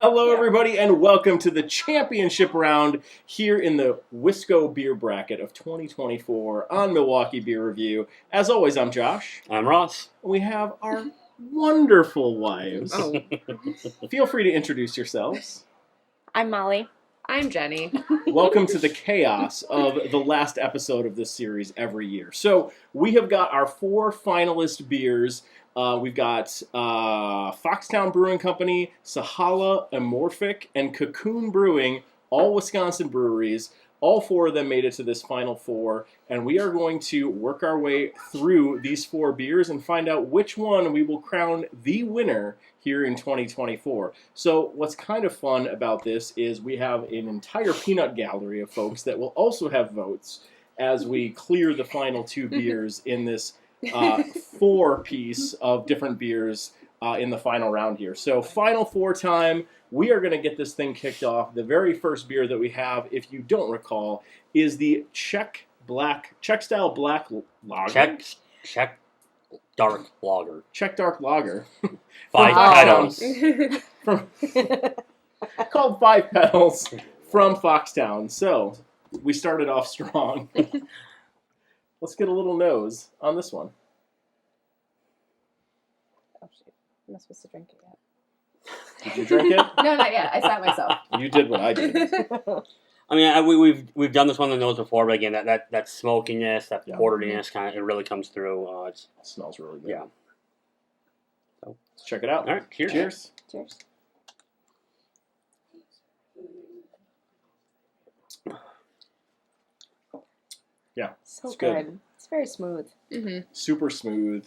Hello, everybody, and welcome to the championship round here in the Wisco Beer Bracket of 2024 on Milwaukee Beer Review. As always, I'm Josh. I'm Ross. We have our wonderful wives. Oh. Feel free to introduce yourselves. I'm Molly. I'm Jenny. Welcome to the chaos of the last episode of this series every year. So we have got our 4 finalist beers. We've got Foxtown Brewing Company, Sahale, Amorphic, and Cocoon Brewing, all Wisconsin breweries. All 4 of them made it to this final 4, and we are going to work our way through these 4 beers and find out which one we will crown the winner here in 2024. So what's kind of fun about this is we have an entire peanut gallery of folks that will also have votes as we clear the final 2 beers in this 4-piece of different beers in the final round here. So final 4 time, we are going to get this thing kicked off. The very first beer that we have, if you don't recall, is the Czech style black lager. Czech dark lager. Czech dark lager. 5 petals. Called 5 Petals from Foxtown. So we started off strong. Let's get a little nose on this one. Oh, shoot. I'm not supposed to drink it yet. Did you drink it? No, not yet. I sat myself. You did what I did. I mean, we've done this one on the nose before, but again, that smokiness, that Yeah. porteriness, kind of, it really comes through. It smells really good. Yeah. So let's check it out. All right, cheers. Cheers. Cheers. Yeah, So it's good. good. It's very smooth. Mm-hmm. Super smooth.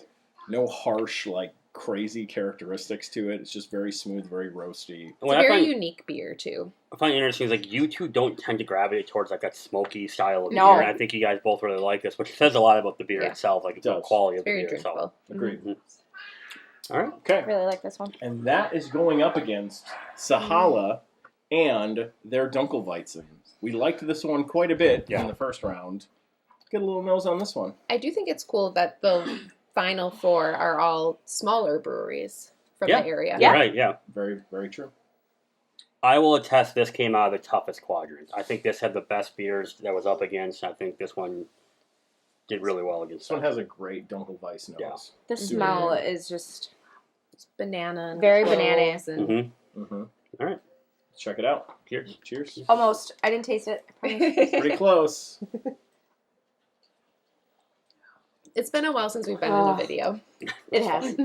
No harsh, crazy characteristics to it. It's just very smooth, very roasty. It's What a I very find, unique beer, too. I find interesting is you two don't tend to gravitate towards that smoky style of No. beer. And I think you guys both really like this, which says a lot about the beer Yeah. itself, the does. quality of the Very beer itself. drinkable. Agreed. Mm-hmm. All right. Okay. I really like this one. And that is going up against Sahale and their Dunkelweizen. We liked this one quite a bit in the first round. Get a little nose on this one. I do think it's cool that the final 4 are all smaller breweries from Yeah. the area. You're right, yeah. Very, very true. I will attest this came out of the toughest quadrant. I think this had the best beers that was up against. I think this one did really well against This one that. has a great Dunkelweizen nose. Yeah. The Mhm. smell is just It's banana. And Very cloves bananas. And Mm-hmm. Mm-hmm. All right. Check it out. Cheers. Cheers. almost. I didn't taste it. I promise. Pretty close. It's been a while since we've been in a video. It has.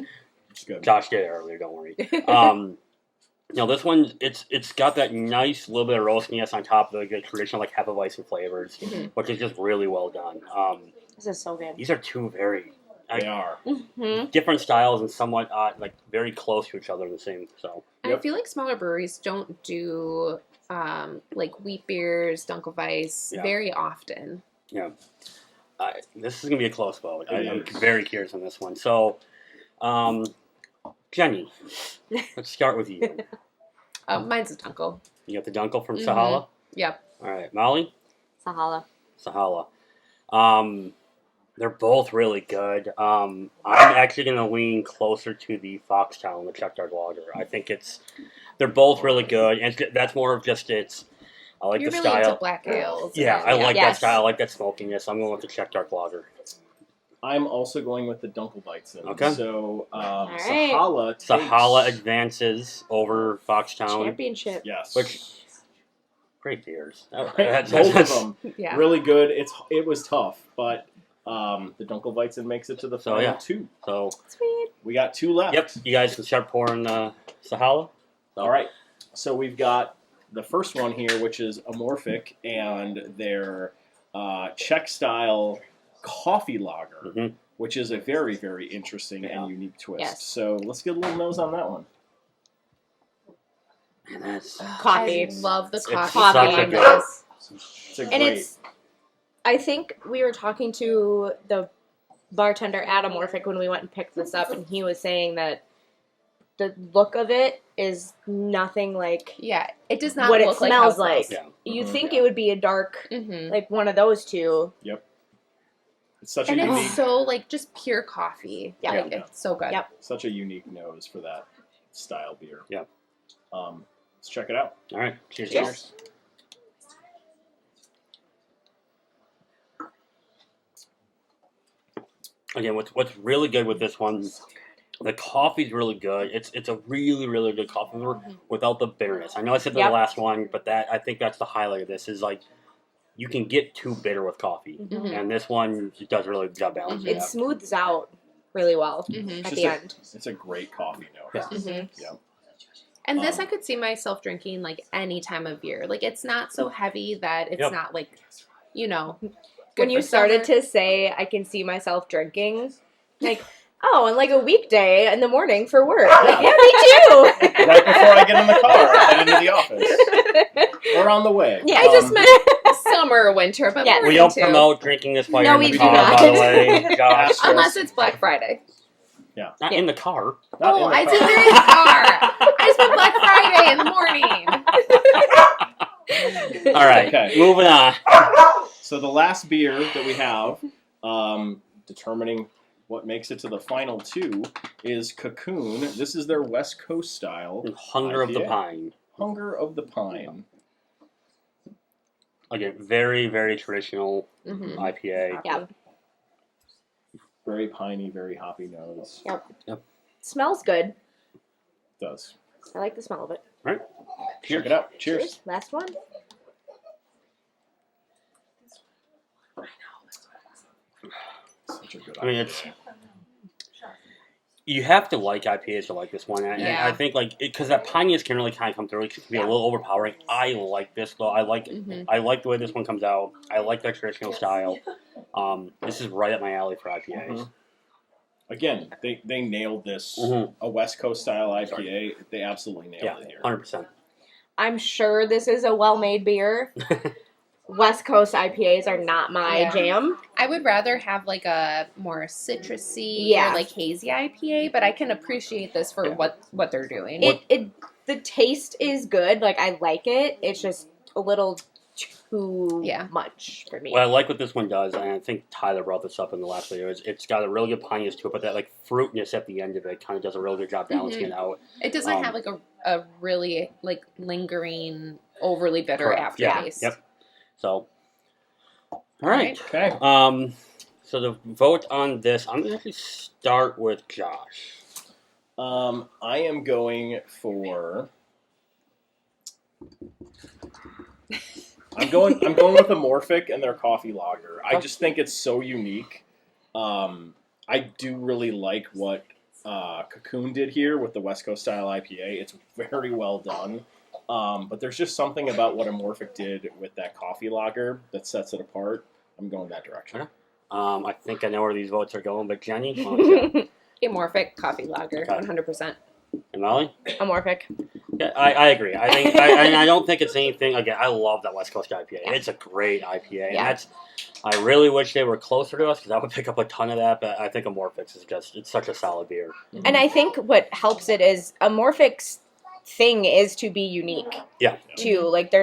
It's good. Josh did it earlier, don't worry. This one, it's got that nice little bit of roastiness on top of the traditional Hefeweizen flavors, Mhm. which is just really well done. This is so good. These are 2 very They are. Mm-hmm. different styles and somewhat very close to each other in the same. So I feel like smaller breweries don't do wheat beers, Dunkelweiss Yeah. very often. yeah, this is gonna be a close vote. It I'm is. very curious on this one. So, Jenny, let's start with you. Mine's a Dunkel. You got the Dunkel from Mhm. Sahale. Yep. All right, Molly. Sahale. Sahale. They're both really good. I'm actually going to lean closer to the Foxtown, the Czech Dark Lager. I think they're both really good, and that's more of just I like You're the really style. into black ales. Yeah, and- I like that Yes. style. I like that smokiness. I'm going with the Czech Dark Lager. I'm also going with the Dunkelweizen. Okay. So right. Sahale takes... Sahale advances over Foxtown. Championship. Yes. Which great beers. Both of them. Yeah. Really good. It was tough, but the Dunkelweizen makes it to the final yeah. 2. So Sweet. We got 2 left. yep, you guys can start pouring Sahale. All right. So we've got the first one here, which is Amorphic, and their Czech-style coffee lager, Mhm. which is a very, very interesting Yeah. and unique twist. Yes. So let's get a little nose on that one. And that's Coffee. I love the It's coffee. such a flavor. good- It's a And great... it's, I think we were talking to the bartender at Amorphic when we went and picked this up, and he was saying that the look of it is nothing like Yeah, it does not what it look like smells house like. Yeah. You Mhm. think it would be a dark, Mm-hmm. like one of those two. It's such And a unique, it's so just pure coffee. Yeah. Like, it's so good. Yep. such a unique nose for that style beer. Yeah. Let's check it out. All right. Cheers. Cheers. Again, what's really good with this one, the coffee's really good. It's a really, really good coffee without the bitterness. I know I said the last one, but I think that's the highlight of this is like you can get too bitter with coffee, and this one does a really good job balancing It out. smooths out really well at the end. It's a great coffee note. Yeah. Yeah. And this I could see myself drinking like any time of year. Like it's not so heavy that it's not like, you know. When you started to say, I can see myself drinking, like, oh, and like a weekday in the morning for work. Like, yeah, me too. Right before I get in the car and head into the office. Or on the way. Yeah, I just meant summer or winter, but Yeah. morning We don't too. promote drinking this while No, you're we in the do car, not. by the way. Josh. Unless it's Black Friday. Not in the car. Not Oh, in the I car. do in the car. I just meant Black Friday in the morning. All right. Okay. Moving on. So the last beer that we have, determining what makes it to the final two, is Cocoon. This is their West Coast style. Hunger of the IPA. Pine. Hunger of the Pine. Again, very, very traditional IPA. Yeah. Very piney, very hoppy nose. Yep. Smells good. It does. I like the smell of it. Right? Check it out. Cheers. Last one. Such a good I mean, IPA. it's... You have to like IPAs to like this one. And Yeah. I think, like, because that pininess can really kind of come through. It can be a little overpowering. I like this, though. I like the way this one comes out. I like that traditional style. This is right up my alley for IPAs. Again, they nailed this. A West Coast style IPA. They absolutely nailed it here. 100%. I'm sure this is a well-made beer. West Coast IPAs are not my jam. I would rather have like a more citrusy or like hazy IPA, but I can appreciate this for what they're doing. The taste is good. Like, I like it. It's just a little too much for me. What I like what this one does, and I think Tyler brought this up in the last video, is it's got a really good pininess to it, but that like fruitness at the end of it kind of does a really good job balancing it out. It doesn't have like a really like lingering, overly bitter aftertaste. Yep. So, all right. Okay. So the vote on this, I'm going to actually start with Josh. I am going for. I'm going with Amorphic and their coffee lager. I just think it's so unique. I do really like what Cocoon did here with the West Coast style IPA. It's very well done. But there's just something about what Amorphic did with that coffee lager that sets it apart. I'm going that direction. Okay. I think I know where these votes are going, but Jenny, why don't you? Amorphic coffee lager, 100%. And Molly? Amorphic. Yeah, I agree. I think I don't think it's anything. Again, I love that West Coast IPA. It's a great IPA. And that's. I really wish they were closer to us because I would pick up a ton of that. But I think Amorphic's is it's such a solid beer. And I think what helps it is Amorphic's thing is to be unique. Yeah. Too, like they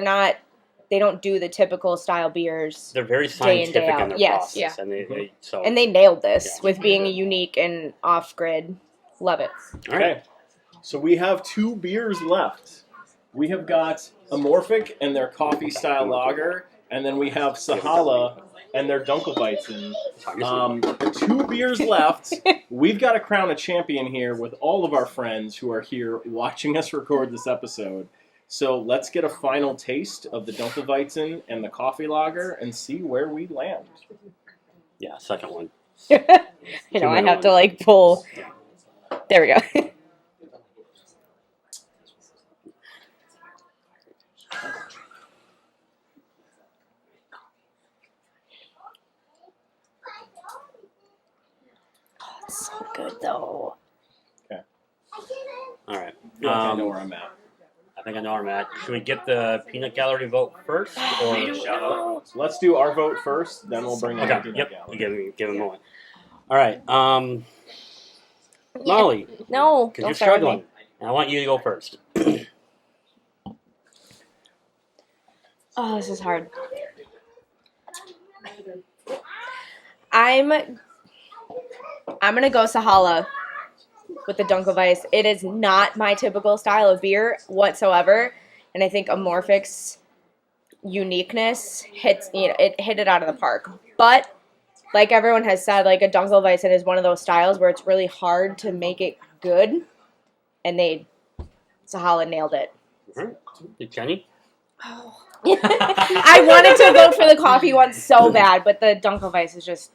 don't do the typical style beers. They're very day in, day scientific out. in their Yes. process, and and they nailed this with being unique and off grid. Love it. Okay. So we have two beers left. We have got Amorphic and their coffee style lager, and then we have Sahale and their Dunkelweizen. 2 beers left. We've got to crown a champion here with all of our friends who are here watching us record this episode. So let's get a final taste of the Dunkelweizen and the coffee lager and see where we land. Yeah, second one. I know, I have to like pull. There we go. It's so good though. Okay. All right. I feel like I know where I'm at. I think I know where I'm at. Should we get the peanut gallery vote first, or shout out? Let's do our vote first, then we'll bring in the Okay. peanut Yep. gallery. You give him a moment. All right. Molly, No, because don't you're start with struggling, me. and I want you to go first. Oh, this is hard. I'm gonna go Sahale with the Dunkelweiss. It is not my typical style of beer whatsoever. and I think Amorphic's uniqueness hit it out of the park. But like everyone has said, like a Dunkelweizen is one of those styles where it's really hard to make it good, and Sahale nailed it. Did Jenny? Oh. I wanted to vote for the coffee one so bad, but the Dunkelweizen is just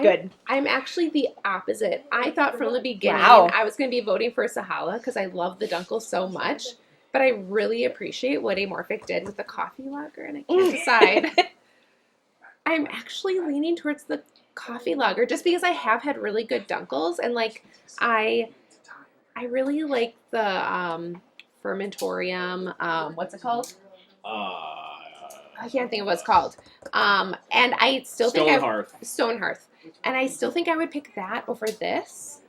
good. I'm actually the opposite. I thought from the beginning I was going to be voting for Sahale because I love the Dunkel so much, but I really appreciate what Amorphic did with the coffee lager, and I can't decide. I'm actually leaning towards the coffee lager just because I have had really good Dunkels, and like I really like the fermentorium. What's it called? I can't think of what it's called. And I still think Stonehearth. And I still think I would pick that over this.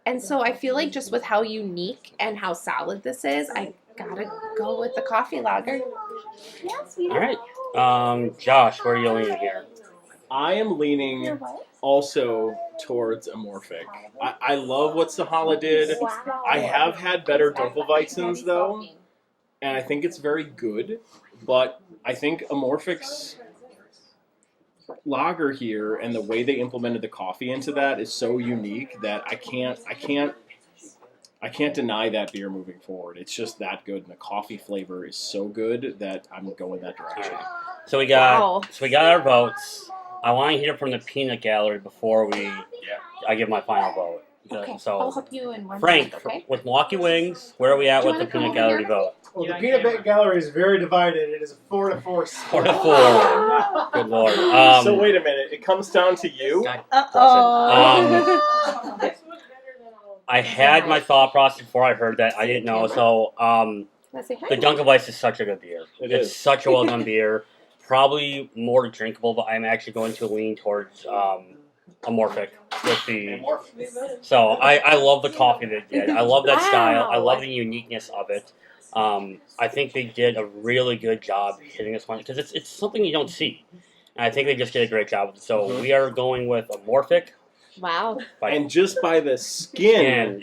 And so I feel like just with how unique and how solid this is, I gotta go with the coffee lager. Yeah, sweetie. All right. Josh, where are you leaning here? I am leaning also towards Amorphic. I love what Sahale did. I have had better Dunkelweizens, though, and I think it's very good. But I think Amorphic's lager here and the way they implemented the coffee into that is so unique that I can't deny that beer moving forward. It's just that good, and the coffee flavor is so good that I'm going that direction. So we got our votes. I want to hear from the peanut gallery before I give my final vote. Okay, So I'll help you in 1 Frank, minute, okay? with Milwaukee Wings, where are we at with the peanut gallery vote? Well, the peanut gallery is very divided. It is a 4-4 split. 4-4. Good lord. So wait a minute. It comes down to you? I had my thought process before I heard that. I didn't know. So the Dunkelweiss is such a good beer. It's such a well done beer. Probably more drinkable, but I'm actually going to lean towards Amorphic with the. So I love the coffee they did. I love that style. I love the uniqueness of it. I think they did a really good job hitting this one because it's something you don't see, and I think they just did a great job with it. So we are going with Amorphic. Wow! And just by the skin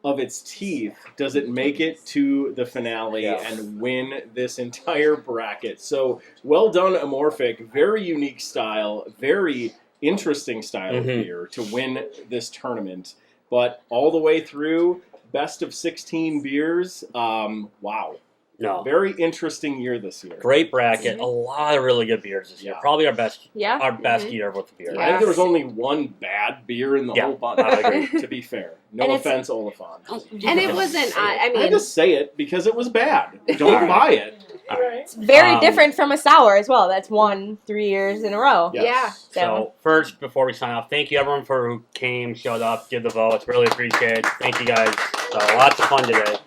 of its teeth, does it make it to the finale and win this entire bracket? So well done, Amorphic. Very unique style. Very interesting style of beer to win this tournament. But all the way through, best of 16 beers. Wow. No. Very interesting year this year. Great bracket. A lot of really good beers this year. Probably our best year with the beer. I think there was only one bad beer in the whole bunch. I agree. To be fair. No offense, Oliphant. And it wasn't, I just say it because it was bad. Don't buy it. It's very different from a sour as well. That's won 3 years in a row. Yes. Yeah. So first, before we sign off, thank you everyone who came, showed up, did the votes. Really appreciate it. Thank you guys. So lots of fun today.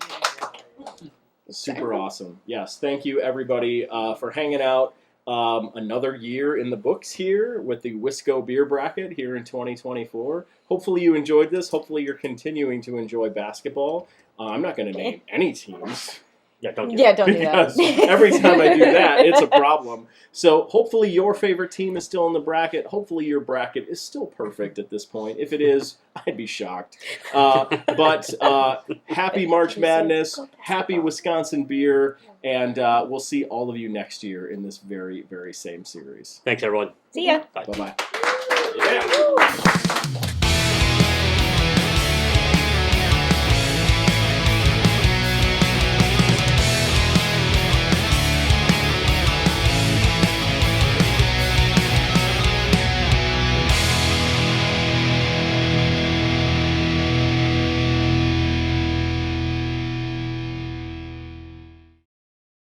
Super awesome. Yes, thank you everybody for hanging out. Another year in the books here with the Wisco Beer Bracket here in 2024. Hopefully you enjoyed this. Hopefully you're continuing to enjoy basketball. I'm not going to name any teams. Don't do because every time I do that, it's a problem. So hopefully your favorite team is still in the bracket. Hopefully your bracket is still perfect at this point. If it is, I'd be shocked. But happy March Madness, happy Wisconsin beer, and we'll see all of you next year in this very, very same series. Thanks, everyone. See ya. Bye. Bye-bye. Yeah.